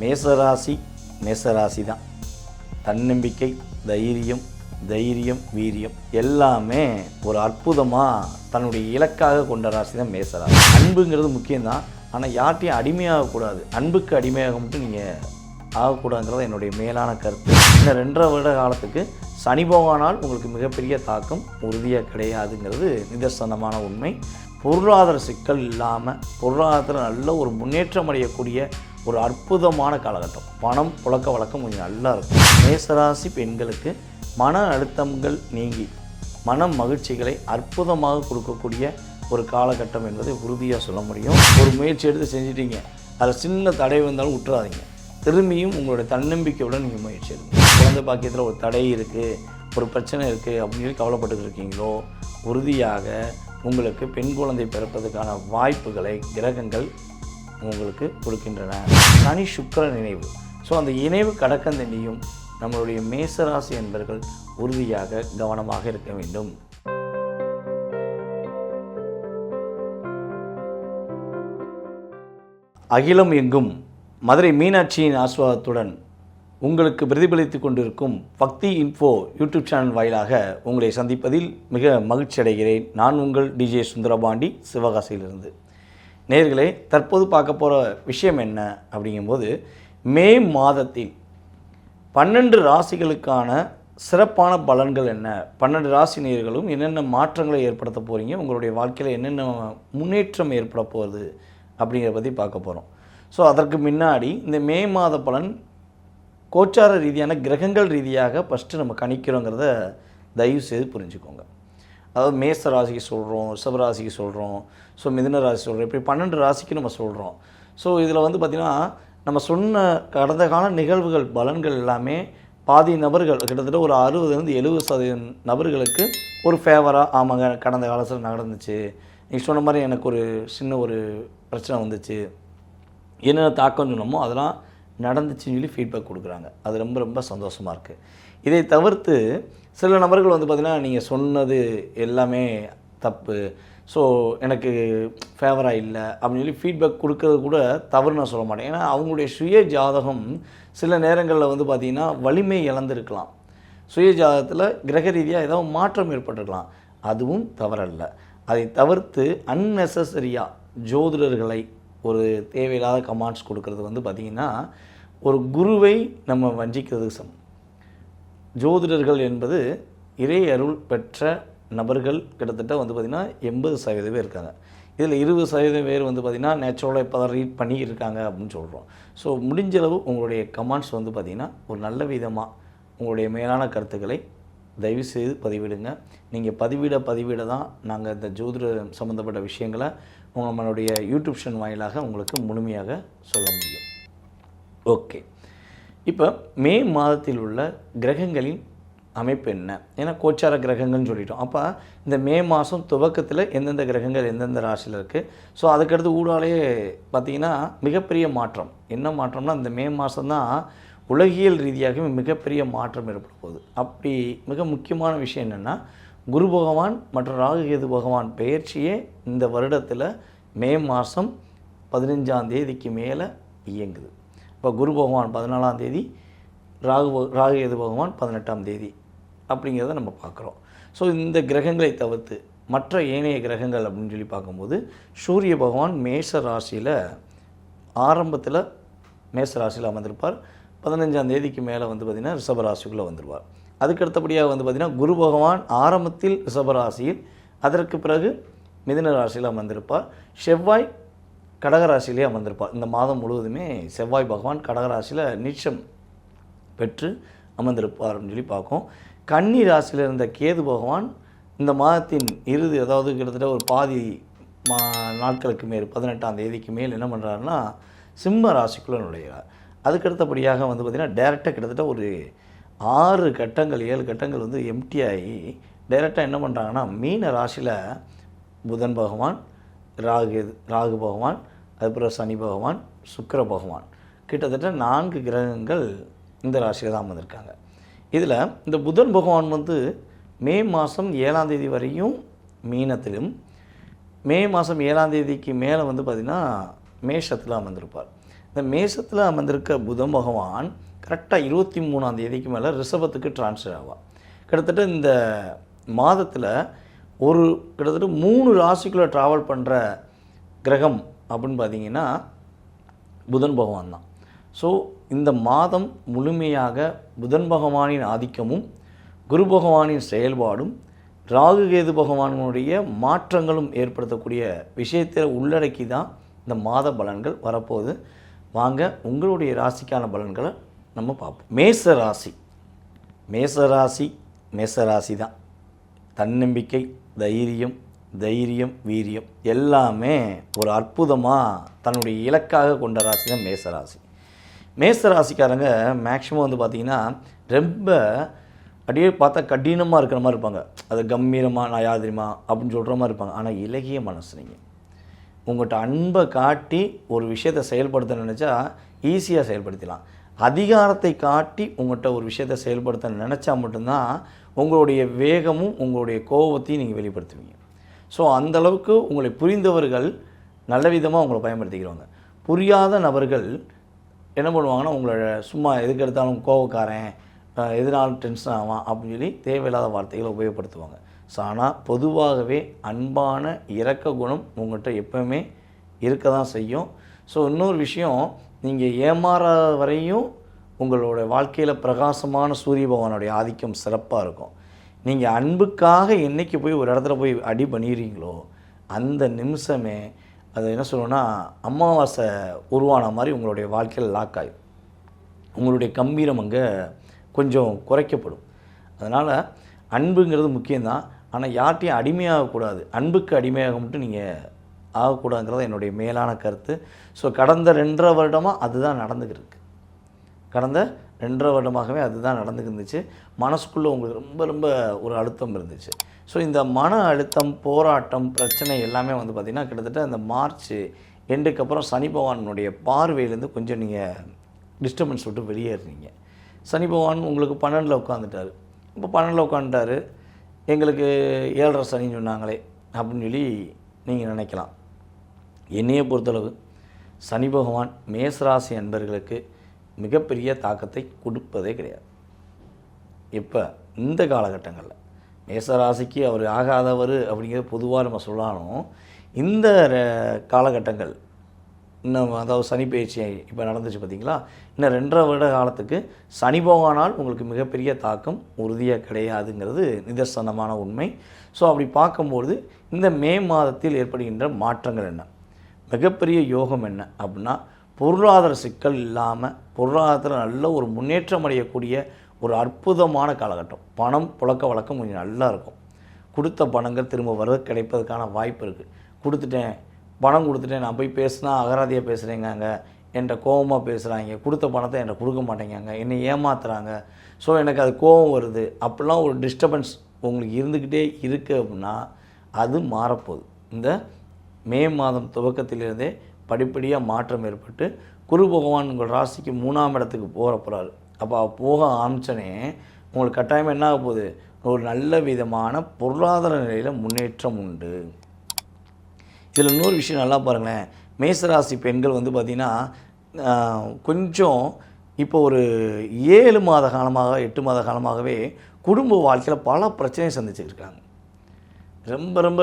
மேசராசி மேசராசி தான். தன்னம்பிக்கை, தைரியம், வீரியம் எல்லாமே ஒரு அற்புதமாக தன்னுடைய இலக்காக கொண்ட ராசி தான் மேசராசி. அன்புங்கிறது முக்கியம்தான், ஆனால் யார்ட்டையும் அடிமையாகக்கூடாது. அன்புக்கு அடிமையாக மட்டும் நீங்கள் ஆகக்கூடாதுங்கிறது என்னுடைய மேலான கருத்து. இந்த 2.5 வருட காலத்துக்கு சனி பகவானால் உங்களுக்கு மிகப்பெரிய தாக்கம் உறுதியாக கிடையாதுங்கிறது நிதர்சனமான உண்மை. பொருளாதார சிக்கல் இல்லாமல் பொருளாதாரத்தில் நல்ல ஒரு முன்னேற்றம் அடையக்கூடிய ஒரு அற்புதமான காலகட்டம். பணம் புழக்க வழக்கம் கொஞ்சம் நல்லா இருக்கும். மேசராசி பெண்களுக்கு மன அழுத்தங்கள் நீங்கி மன மகிழ்ச்சிகளை அற்புதமாக கொடுக்கக்கூடிய ஒரு காலகட்டம் என்பதை உறுதியாக சொல்ல முடியும். ஒரு முயற்சி எடுத்து செஞ்சிட்டீங்க, அதில் சின்ன தடை வந்தாலும் விட்டுறாதீங்க. திரும்பியும் உங்களுடைய தன்னம்பிக்கையுடன் நீங்கள் முயற்சி எடுங்க. குழந்தை பாக்கியத்தில் ஒரு தடை இருக்குது, ஒரு பிரச்சனை இருக்குது அப்படின்னு சொல்லி கவலைப்பட்டு இருக்கீங்களோ, உறுதியாக உங்களுக்கு பெண் குழந்தை பிறப்பதற்கான வாய்ப்புகளை கிரகங்கள் உங்களுக்கு கொடுக்கின்றன. சனி சுக்கிரன் இணைவு. ஸோ அந்த இணைவு கடக்கந்தண்ணியும் நம்மளுடைய மேசராசி என்பர்கள் உறுதியாக கவனமாக இருக்க வேண்டும். அகிலம் எங்கும் மதுரை மீனாட்சியின் ஆசீர்வாதத்துடன் உங்களுக்கு பிரதிபலித்து கொண்டிருக்கும் பக்தி இன்ஃபோ யூடியூப் சேனல் வாயிலாக உங்களை சந்திப்பதில் மிக மகிழ்ச்சி அடைகிறேன். நான் உங்கள் டிஜே சுந்தரபாண்டி, சிவகாசியிலிருந்து. நேயர்களே, தற்போது பார்க்க போகிற விஷயம் என்ன அப்படிங்கும்போது, மே மாதத்தில் 12 ராசிகளுக்கான சிறப்பான பலன்கள் என்ன, 12 ராசி நேயர்களும் என்னென்ன மாற்றங்களை ஏற்படுத்த போகிறீங்க, உங்களுடைய வாழ்க்கையில் என்னென்ன முன்னேற்றம் ஏற்பட போகுது அப்படிங்கிறத பற்றி பார்க்க போகிறோம். ஸோ அதற்கு முன்னாடி இந்த மே மாத பலன் கோச்சார ரீதியான கிரகங்கள் ரீதியாக ஃபஸ்ட்டு நம்ம கணிக்கிறோங்கிறத தயவு செய்து புரிஞ்சுக்கோங்க. அதாவது மேச ராசிக்கு சொல்கிறோம், ரிஷபராசிக்கு சொல்கிறோம், ஸோ மிதுன ராசி சொல்கிறோம், இப்படி 12 ராசிக்கு நம்ம சொல்கிறோம். ஸோ இதில் வந்து பார்த்திங்கன்னா நம்ம சொன்ன கடந்த கால நிகழ்வுகள் பலன்கள் எல்லாமே பாதி நபர்கள், கிட்டத்தட்ட ஒரு 60-70% நபர்களுக்கு ஒரு ஃபேவராக, ஆமாங்க கடந்த காலத்தில் நடந்துச்சு, நீங்கள் சொன்ன மாதிரி எனக்கு ஒரு சின்ன ஒரு பிரச்சனை வந்துச்சு, என்னென்ன தாக்கம் சொன்னோமோ அதெல்லாம் நடந்துச்சுன்னு சொல்லி ஃபீட்பேக் கொடுக்குறாங்க. அது ரொம்ப ரொம்ப சந்தோஷமாக இருக்குது. இதை தவிர்த்து சில நபர்கள் வந்து பார்த்திங்கன்னா நீங்கள் சொன்னது எல்லாமே தப்பு, ஸோ எனக்கு ஃபேவராக இல்லை அப்படின்னு சொல்லி ஃபீட்பேக் கொடுக்கறது கூட தவறு நான் சொல்ல மாட்டேன். ஏன்னா அவங்களுடைய சுய ஜாதகம் சில நேரங்களில் வந்து பார்த்திங்கன்னா வலிமை இழந்திருக்கலாம், சுய ஜாதகத்தில் கிரக ரீதியாக ஏதாவது மாற்றம் ஏற்பட்டிருக்கலாம், அதுவும் தவறல்ல. அதை தவிர்த்து அன்னெசரியாக ஜோதிடர்களை ஒரு தேவையில்லாத கமெண்ட்ஸ் கொடுக்கறது வந்து பார்த்திங்கன்னா ஒரு குருவை நம்ம வஞ்சிக்கிறதுக்கு சமம். ஜோதிடர்கள் என்பது இறை அருள் பெற்ற நபர்கள் கிட்டத்தட்ட வந்து பார்த்திங்கன்னா 80% பேர் இருக்காங்க. இதில் 20% பேர் வந்து பார்த்திங்கன்னா நேச்சுரலாக இப்போ தான் ரீட் பண்ணி இருக்காங்க அப்படின்னு சொல்கிறோம். ஸோ முடிஞ்சளவு உங்களுடைய கமெண்ட்ஸ் வந்து பார்த்திங்கன்னா ஒரு நல்ல விதமாக உங்களுடைய மேலான கருத்துக்களை தயவுசெய்து பதிவிடுங்க. நீங்கள் பதிவிட தான் நாங்கள் இந்த ஜோதிடம் சம்மந்தப்பட்ட விஷயங்களை நம்மளுடைய யூடியூப் சேனல் வாயிலாக உங்களுக்கு முழுமையாக சொல்ல முடியும். ஓகே, இப்போ மே மாதத்தில் உள்ள கிரகங்களின் அமைப்பு என்ன? ஏன்னா கோச்சார கிரகங்கள்னு சொல்லிட்டோம். அப்போ இந்த மே மாதம் துவக்கத்தில் எந்தெந்த கிரகங்கள் எந்தெந்த ராசியில் இருக்குது, ஸோ அதுக்கடுத்து ஊடாலேயே பார்த்திங்கன்னா மிகப்பெரிய மாற்றம். என்ன மாற்றம்னா இந்த மே மாதம்தான் உலகியல் ரீதியாகவே மிகப்பெரிய மாற்றம் ஏற்பட போகுது. அப்படி மிக முக்கியமான விஷயம் என்னென்னா, குரு பகவான் மற்றும் ராகு கேது பகவான் பெயர்ச்சியே இந்த வருடத்தில் மே மாதம் 15ஆம் தேதிக்கு மேலே இயங்குது. இப்போ குரு பகவான் 14ஆம் தேதி, ராகு கேது பகவான் 18ஆம் தேதி அப்படிங்கிறத நம்ம பார்க்குறோம். ஸோ இந்த கிரகங்களை தவிர்த்து மற்ற ஏனைய கிரகங்கள் அப்படின்னு சொல்லி பார்க்கும்போது, சூரிய பகவான் மேஷ ராசியில் ஆரம்பத்தில் மேஷ ராசியில் அமர்ந்திருப்பார். 15ஆம் தேதிக்கு மேலே வந்து பார்த்திங்கன்னா ரிஷபராசிக்குள்ளே வந்துடுவார். அதுக்கடுத்தபடியாக வந்து பார்த்திங்கன்னா குரு பகவான் ஆரம்பத்தில் ரிஷபராசியில், அதற்கு பிறகு மிதுன ராசியில் அமர்ந்திருப்பார். செவ்வாய் கடகராசியிலே அமர்ந்திருப்பார். இந்த மாதம் முழுவதுமே செவ்வாய் பகவான் கடகராசியில் நீச்சம் பெற்று அமர்ந்திருப்பார்னு சொல்லி பார்க்கும். கன்னி ராசியில் இருந்த கேது பகவான் இந்த மாதத்தின் இறுதி, அதாவது கிட்டத்தட்ட ஒரு பாதி நாட்களுக்கு மேல் 18ஆம் தேதிக்கு மேல் என்ன பண்ணுறாருன்னா சிம்ம ராசிக்குள்ளே நுழைகிறார். அதுக்கடுத்தபடியாக வந்து பார்த்திங்கன்னா டேரெக்டாக கிட்டத்தட்ட ஒரு 6 கட்டங்கள் 7 கட்டங்கள் வந்து எம்டி ஆகி டைரெக்டாக என்ன பண்ணுறாங்கன்னா மீன ராசியில் புதன் பகவான், ராகு பகவான், அதுக்கப்புறம் சனி பகவான், சுக்கிர பகவான், கிட்டத்தட்ட 4 கிரகங்கள் இந்த ராசியில் தான் வந்திருக்காங்க. இதில் இந்த புதன் பகவான் வந்து மே மாதம் 7ஆம் தேதி வரையும் மீனத்திலும், மே மாதம் 7ஆம் தேதிக்கு மேலே வந்து பார்த்திங்கன்னா மேஷத்தில் அமர்ந்திருப்பார். இந்த மேசத்தில் அமர்ந்திருக்க புதன் பகவான் கரெக்டாக 23ஆம் தேதிக்கு மேலே ரிஷபத்துக்கு ட்ரான்ஸ்ஃபர் ஆவார். கிட்டத்தட்ட இந்த மாதத்தில் கிட்டத்தட்ட 3 ராசிக்குள்ளே ட்ராவல் பண்ணுற கிரகம் அப்படின்னு பார்த்திங்கன்னா புதன் பகவான் தான். ஸோ இந்த மாதம் முழுமையாக புதன் பகவானின் ஆதிக்கமும் குரு பகவானின் செயல்பாடும் ராகு கேது பகவானுடைய மாற்றங்களும் ஏற்படுத்தக்கூடிய விஷயத்தை உள்ளடக்கி தான் இந்த மாத பலன்கள் வரப்போகுது. வாங்க உங்களுடைய ராசிக்கான பலன்களை நம்ம பார்ப்போம். மேசராசி தான். தன்னம்பிக்கை, தைரியம், வீரியம் எல்லாமே ஒரு அற்புதமாக தன்னுடைய இலக்காக கொண்ட ராசி தான் மேசராசிக்காரங்க மேக்ஸிமம் வந்து பார்த்திங்கன்னா ரொம்ப அப்படியே பார்த்தா கடினமாக இருக்கிற மாதிரி இருப்பாங்க. அது கம்பீரமாக நான் யார் தெரியுமா அப்படின்னு சொல்கிற மாதிரி இருப்பாங்க. ஆனால் இலகிய மனசு. நீங்கள் உங்கள்கிட்ட அன்பை காட்டி ஒரு விஷயத்தை செயல்படுத்த நினச்சா ஈஸியாக செயல்படுத்தலாம். அதிகாரத்தை காட்டி உங்கள்கிட்ட ஒரு விஷயத்தை செயல்படுத்த நினச்சா மட்டும்தான் உங்களுடைய வேகமும் உங்களுடைய கோபத்தையும் நீங்கள் வெளிப்படுத்துவீங்க. ஸோ அந்தளவுக்கு உங்களை புரிந்தவர்கள் நல்ல விதமாக உங்களை பயன்படுத்திக்கிறவங்க. புரியாத நபர்கள் என்ன பண்ணுவாங்கன்னா, உங்களை சும்மா எதுக்கு எடுத்தாலும் கோபக்காரன், எதனாலும் டென்ஷன் ஆவான் அப்படின்னு சொல்லி தேவையில்லாத வார்த்தைகளை உபயோகப்படுத்துவாங்க. ஸோ ஆனால் பொதுவாகவே அன்பான இரக்க குணம் உங்கள்கிட்ட எப்போவுமே இருக்க தான் செய்யும். ஸோ இன்னொரு விஷயம், நீங்கள் ஏமாற வரையும் உங்களோட வாழ்க்கையில் பிரகாசமான சூரிய பகவானுடைய ஆதிக்கம் சிறப்பாக இருக்கும். நீங்கள் அன்புக்காக என்றைக்கு போய் ஒரு இடத்துல போய் அடி பண்ணிடுறீங்களோ அந்த நிமிஷமே அது என்ன சொல்லணும்னா அமாவாசை உருவான மாதிரி உங்களுடைய வாழ்க்கையில் லாக் ஆகும். உங்களுடைய கம்பீரம் அங்கே கொஞ்சம் குறைக்கப்படும். அதனால் அன்புங்கிறது முக்கியம்தான். ஆனால் யார்ட்டையும் அடிமையாகக்கூடாது. அன்புக்கு அடிமையாக மட்டும் நீங்கள் ஆகக்கூடாதுங்கிறது என்னுடைய மேலான கருத்து. ஸோ கடந்த 2.5 வருடமாக அதுதான் நடந்துக்கிட்டு இருக்குது. கடந்த 2.5 வருடமாகவே அதுதான் நடந்துக்கிருந்துச்சு. மனசுக்குள்ளே உங்களுக்கு ரொம்ப ரொம்ப ஒரு அழுத்தம் இருந்துச்சு. ஸோ இந்த மன அழுத்தம், போராட்டம், பிரச்சனை எல்லாமே வந்து பார்த்திங்கன்னா கிட்டத்தட்ட அந்த மார்ச் எண்டுக்கு அப்புறம் சனி பகவானுடைய பார்வையிலேருந்து கொஞ்சம் நீங்கள் டிஸ்டர்பன்ஸ் விட்டு வெளியேறினீங்க. சனி பகவான் உங்களுக்கு 12ல் உட்காந்துட்டார். இப்போ 12ல் உட்காந்துட்டார், எங்களுக்கு 7.5 சனின்னு சொன்னாங்களே அப்படின்னு சொல்லி நீங்கள் நினைக்கலாம். என்னையை பொறுத்தளவு சனி பகவான் மேசராசி அன்பர்களுக்கு மிகப்பெரிய தாக்கத்தை கொடுப்பதே கிடையாது. இப்போ இந்த காலகட்டங்களில் மேசராசிக்கு அவர் ஆகாதவர் அப்படிங்கிறது பொதுவாக நம்ம சொல்லாலும், இந்த காலகட்டங்கள் இன்னும் அதாவது சனி பயிற்சி இப்போ நடந்துச்சு பார்த்திங்களா, இன்னும் 2.5 வருட காலத்துக்கு சனி பகவானால் உங்களுக்கு மிகப்பெரிய தாக்கம் உறுதியாக கிடையாதுங்கிறது நிதர்சனமான உண்மை. ஸோ அப்படி பார்க்கும்போது இந்த மே மாதத்தில் ஏற்படுகின்ற மாற்றங்கள் என்ன, மிகப்பெரிய யோகம் என்ன அப்படின்னா, பொருளாதார சிக்கல் இல்லாமல் பொருளாதாரத்தில் நல்ல ஒரு முன்னேற்றம் அடையக்கூடிய ஒரு அற்புதமான காலகட்டம். பணம் புழக்க வழக்கம் கொஞ்சம் நல்லா இருக்கும். கொடுத்த பணங்கள் திரும்ப வர கிடைப்பதற்கான வாய்ப்பு இருக்குது. பணம் கொடுத்துட்டேன், நான் போய் பேசினா அகராதியாக பேசுகிறேங்க, என்கிட்ட கோபமாக பேசுகிறாங்க, கொடுத்த பணத்தை என்கிட்ட கொடுக்க மாட்டேங்காங்க, என்னை ஏமாத்துறாங்க, ஸோ எனக்கு அது கோபம் வருது, அப்படிலாம் ஒரு டிஸ்டர்பன்ஸ் உங்களுக்கு இருந்துக்கிட்டே இருக்குது அப்படின்னா அது மாறப்போகுது. இந்த மே மாதம் துவக்கத்திலிருந்தே படிப்படியாக மாற்றம் ஏற்பட்டு குரு பகவான் உங்கள் ராசிக்கு 3ஆம் இடத்துக்கு போகிறாரு. அப்போ போக ஆரம்பித்தனே உங்களுக்கு கட்டாயமாக என்ன ஆக போகுது, ஒரு நல்ல விதமான பொருளாதார நிலையில் முன்னேற்றம் உண்டு. இதில் இன்னொரு விஷயம் நல்லா பாருங்களேன், மேசராசி பெண்கள் வந்து பார்த்திங்கன்னா கொஞ்சம் இப்போ ஒரு 7 மாத காலமாக 8 மாத காலமாகவே குடும்ப வாழ்க்கையில் பல பிரச்சனையை சந்திச்சுருக்காங்க. ரொம்ப ரொம்ப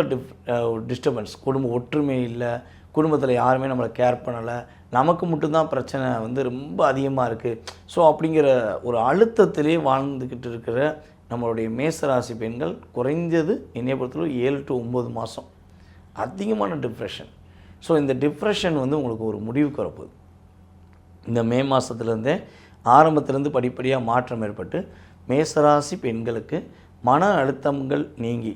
டிஸ்டர்பன்ஸ், குடும்ப ஒற்றுமை இல்லை, குடும்பத்தில் யாருமே நம்மளை கேர் பண்ணலை, நமக்கு மட்டும்தான் பிரச்சனை வந்து ரொம்ப அதிகமாக இருக்குது. ஸோ அப்படிங்கிற ஒரு அழுத்தத்திலே வாழ்ந்துக்கிட்டு இருக்கிற நம்மளுடைய மேசராசி பெண்கள் குறைஞ்சது என்னைய பொறுத்தவரை 7 to 9 மாதம் அதிகமான டிப்ரெஷன். ஸோ இந்த டிப்ரெஷன் வந்து உங்களுக்கு ஒரு முடிவுக்கு வரப்போகுது. இந்த மே மாதத்துலேருந்தே ஆரம்பத்திலேருந்து படிப்படியாக மாற்றம் ஏற்பட்டு மேசராசி பெண்களுக்கு மன அழுத்தங்கள் நீங்கி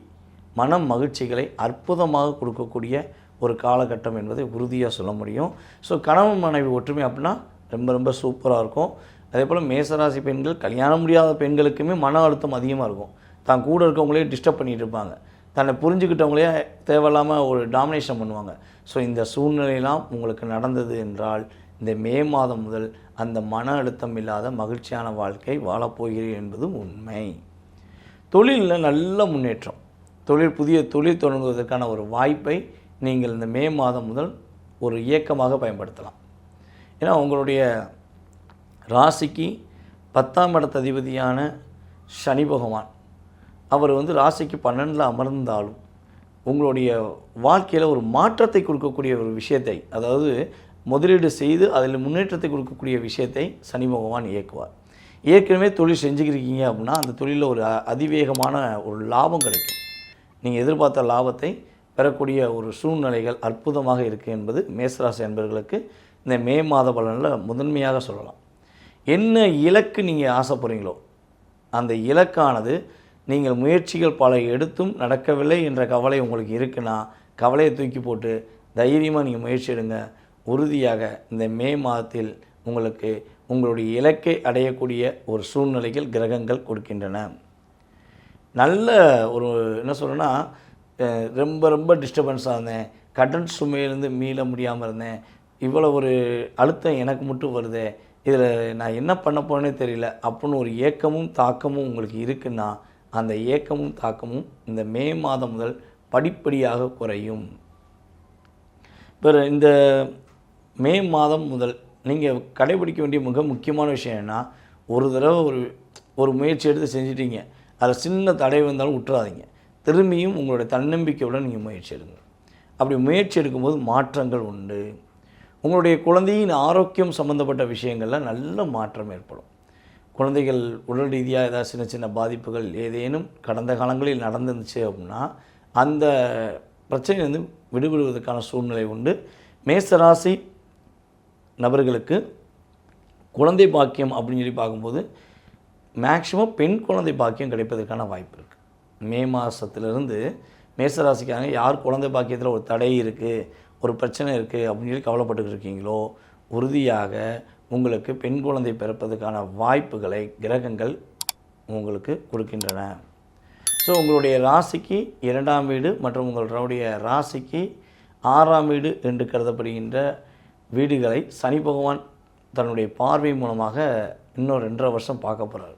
மன மகிழ்ச்சிகளை அற்புதமாக கொடுக்கக்கூடிய ஒரு காலகட்டம் என்பதை உறுதியாக சொல்ல முடியும். ஸோ கணவன் மனைவி ஒற்றுமை அப்படின்னா ரொம்ப ரொம்ப சூப்பராக இருக்கும். அதே போல் மேசராசி பெண்கள், கல்யாணம் முடியாத பெண்களுக்குமே மன அழுத்தம் அதிகமாக இருக்கும். தான் கூட இருக்கவங்களே டிஸ்டர்ப் பண்ணிகிட்டு இருப்பாங்க, தன்னை புரிஞ்சுக்கிட்டவங்களே தேவையில்லாமல் ஒரு டாமினேஷன் பண்ணுவாங்க. ஸோ இந்த சூழ்நிலையெல்லாம் உங்களுக்கு நடந்தது என்றால் இந்த மே மாதம் முதல் அந்த மன அழுத்தம் இல்லாத மகிழ்ச்சியான வாழ்க்கை வாழப்போகிறீர்கள் என்பது உண்மை. தொழிலில் நல்ல முன்னேற்றம், புதிய தொழில் தொடங்குவதற்கான ஒரு வாய்ப்பை நீங்கள் இந்த மே மாதம் முதல் ஒரு இயக்கமாக பயன்படுத்தலாம். ஏன்னா உங்களுடைய ராசிக்கு 10ஆம் இடத்து அதிபதியான சனி பகவான் அவர் ராசிக்கு 12ல் அமர்ந்தாலும் உங்களுடைய வாழ்க்கையில் ஒரு மாற்றத்தை கொடுக்கக்கூடிய ஒரு விஷயத்தை, அதாவது முதலீடு செய்து அதில் முன்னேற்றத்தை கொடுக்கக்கூடிய விஷயத்தை சனி பகவான் இயக்குவார். ஏற்கனவே தொழில் செஞ்சுக்கிறீங்க அப்படின்னா அந்த தொழிலில் ஒரு அதிவேகமான ஒரு லாபம் கிடைக்கும். நீங்கள் எதிர்பார்த்த லாபத்தை பெறக்கூடிய ஒரு சூழ்நிலைகள் அற்புதமாக இருக்குது என்பது மேசராசி என்பவர்களுக்கு இந்த மே மாத பலனில் முதன்மையாக சொல்லலாம். என்ன இலக்கு நீங்கள் ஆசைப்படுறீங்களோ அந்த இலக்கானது நீங்கள் முயற்சிகள் பல எடுத்தும் நடக்கவில்லை என்ற கவலை உங்களுக்கு இருக்குன்னா கவலையை தூக்கி போட்டு தைரியமாக நீங்கள் முயற்சி எடுங்க. உறுதியாக இந்த மே மாதத்தில் உங்களுக்கு உங்களுடைய இலக்கை அடையக்கூடிய ஒரு சூழ்நிலைகள் கிரகங்கள் கொடுக்கின்றன. நல்ல ஒரு என்ன சொல்கிறேன்னா, ரொம்ப டிஸ்டர்பன்ஸாக இருந்தேன், கடன் சுமையிலேருந்து மீள முடியாமல் இருந்தேன், இவ்வளோ ஒரு அழுத்தம் எனக்கு மட்டும் வருதே, இதில் நான் என்ன பண்ண போனே தெரியல அப்படின்னு ஒரு ஏக்கமும் தாக்கமும் உங்களுக்கு இருக்குன்னா அந்த ஏக்கமும் தாக்கமும் இந்த மே மாதம் முதல் படிப்படியாக குறையும். இப்போ இந்த மே மாதம் முதல் நீங்கள் கடைபிடிக்க வேண்டிய மிக முக்கியமான விஷயம் என்ன, ஒரு தடவை ஒரு முயற்சி எடுத்து செஞ்சிட்டீங்க, அதில் சின்ன தடை வந்தாலும் விட்டுறாதீங்க. திரும்பியும் உங்களுடைய தன்னம்பிக்கையுடன் நீங்கள் முயற்சி எடுங்க. அப்படி முயற்சி எடுக்கும்போது மாற்றங்கள் உண்டு. உங்களுடைய குழந்தையின் ஆரோக்கியம் சம்மந்தப்பட்ட விஷயங்களில் நல்ல மாற்றம் ஏற்படும். குழந்தைகள் உடல் ரீதியாக ஏதாவது சின்ன பாதிப்புகள் ஏதேனும் கடந்த காலங்களில் நடந்துருந்துச்சு அப்படின்னா அந்த பிரச்சனையிலிருந்து விடுபடுவதற்கான சூழ்நிலை உண்டு. மேசராசி நபர்களுக்கு குழந்தை பாக்கியம் அப்படின்னு சொல்லி பார்க்கும்போது மேக்சிமம் பெண் குழந்தை பாக்கியம் கிடைப்பதற்கான வாய்ப்பு இருக்குது. மே மாதத்துலேருந்து மேசராசிக்காக யார் குழந்தை பாக்கியத்தில் ஒரு தடை இருக்குது, ஒரு பிரச்சனை இருக்குது அப்படின்னு சொல்லி கவலைப்பட்டுக்கிட்டு இருக்கீங்களோ உறுதியாக உங்களுக்கு பெண் குழந்தை பிறப்பதற்கான வாய்ப்புகளை கிரகங்கள் உங்களுக்கு கொடுக்கின்றன. ஸோ உங்களுடைய ராசிக்கு 2ஆம் வீடு மற்றும் உங்களுடைய ராசிக்கு 6ஆம் வீடு என்று கருதப்படுகின்ற வீடுகளை சனி பகவான் தன்னுடைய பார்வை மூலமாக இன்னும் 2.5 வருஷம் பார்க்க போகிறார்.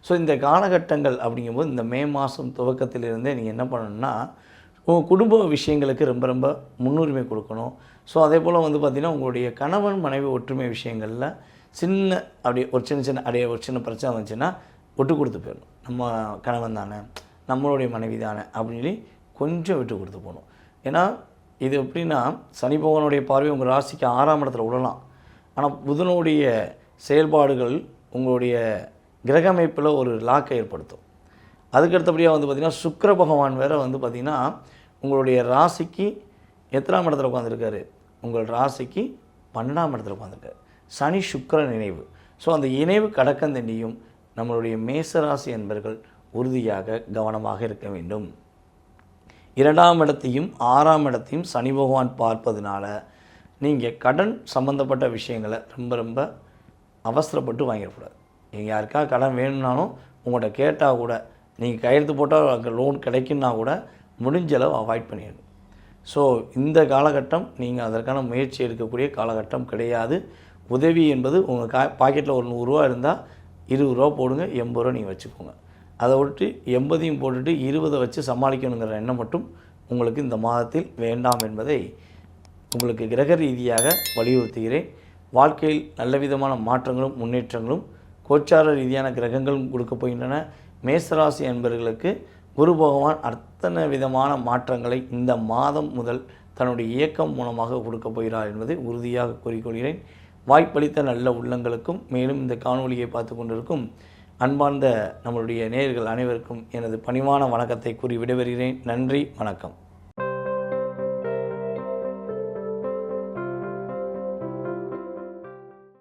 ஸோ இந்த காலகட்டங்கள் அப்படிங்கும்போது இந்த மே மாதம் துவக்கத்திலிருந்தே நீங்கள் என்ன பண்ணணும்னா உங்கள் குடும்ப விஷயங்களுக்கு ரொம்ப முன்னுரிமை கொடுக்கணும். ஸோ அதே போல் பார்த்திங்கன்னா உங்களுடைய கணவன் மனைவி ஒற்றுமை விஷயங்களில் ஒரு சின்ன பிரச்சனை வந்துச்சுன்னா விட்டு கொடுத்து போயிடணும். நம்ம கணவன் தானே, நம்மளுடைய மனைவி தானே அப்படின்னு சொல்லி கொஞ்சம் விட்டு கொடுத்து போகணும். ஏன்னா இது எப்படின்னா சனி பகவானுடைய பார்வை உங்கள் ராசிக்கு 6ஆம் இடத்துல விடலாம். ஆனால் புதனுடைய செயல்பாடுகள் உங்களுடைய கிரக அமைப்பில் ஒரு லாக்கை ஏற்படுத்தும். அதுக்கடுத்தபடியாக பார்த்திங்கன்னா சுக்கிர பகவான் வேறு பார்த்திங்கன்னா உங்களுடைய ராசிக்கு எத்தனாம் இடத்துல உட்காந்துருக்காரு, உங்கள் ராசிக்கு 12ஆம் இடத்துல உட்காந்துருக்காரு. சனி சுக்கிரன் இணைவு. ஸோ அந்த இணைவு கடக்கந்தண்டியும் நம்மளுடைய மேசராசி என்பர்கள் உறுதியாக கவனமாக இருக்க வேண்டும். 2ஆம் இடத்தையும் 6ஆம் இடத்தையும் சனி பகவான் பார்ப்பதுனால நீங்கள் கடன் சம்மந்தப்பட்ட விஷயங்களை ரொம்ப அவசரப்பட்டு வாங்கிடக்கூடாது. நீங்கள் யாருக்காக கடன் வேணும்னாலும் உங்கள்கிட்ட கேட்டால் கூட நீங்கள் கையெழுத்து போட்டால் அங்கே லோன் கிடைக்குன்னா கூட முடிஞ்ச அளவு அவாய்ட் பண்ணிடணும். ஸோ இந்த காலகட்டம் நீங்கள் அதற்கான முயற்சி எடுக்கக்கூடிய காலகட்டம் கிடையாது. உதவி என்பது உங்கள் பாக்கெட்டில் ஒரு 100 ரூபா இருந்தால் 20 ரூபா போடுங்க, 80 ரூபா நீங்கள் வச்சுக்கோங்க. அதை விட்டு 80ஐயும் போட்டுட்டு 20 வச்சு சமாளிக்கணுங்கிற எண்ணம் மட்டும் உங்களுக்கு இந்த மாதத்தில் வேண்டாம் என்பதை உங்களுக்கு கிரக ரீதியாக வலியுறுத்துகிறேன். வாழ்க்கையில் நல்ல விதமான மாற்றங்களும் முன்னேற்றங்களும் கோச்சார ரீதியான கிரகங்களும் கொடுக்க போகின்றன. மேசராசி என்பவர்களுக்கு குரு பகவான் அத்தனை விதமான மாற்றங்களை இந்த மாதம் முதல் தன்னுடைய இயக்கம் மூலமாக கொடுக்க போகிறார் என்பதை உறுதியாக கூறிக்கொள்கிறேன். வாய்ப்பளித்த நல்ல உள்ளங்களுக்கும் மேலும் இந்த காணொலியை பார்த்து கொண்டிருக்கும் அன்பார்ந்த நம்மளுடைய நேயர்கள் அனைவருக்கும் எனது பணிவான வணக்கத்தை கூறி விடைபெறுகிறேன். நன்றி, வணக்கம்.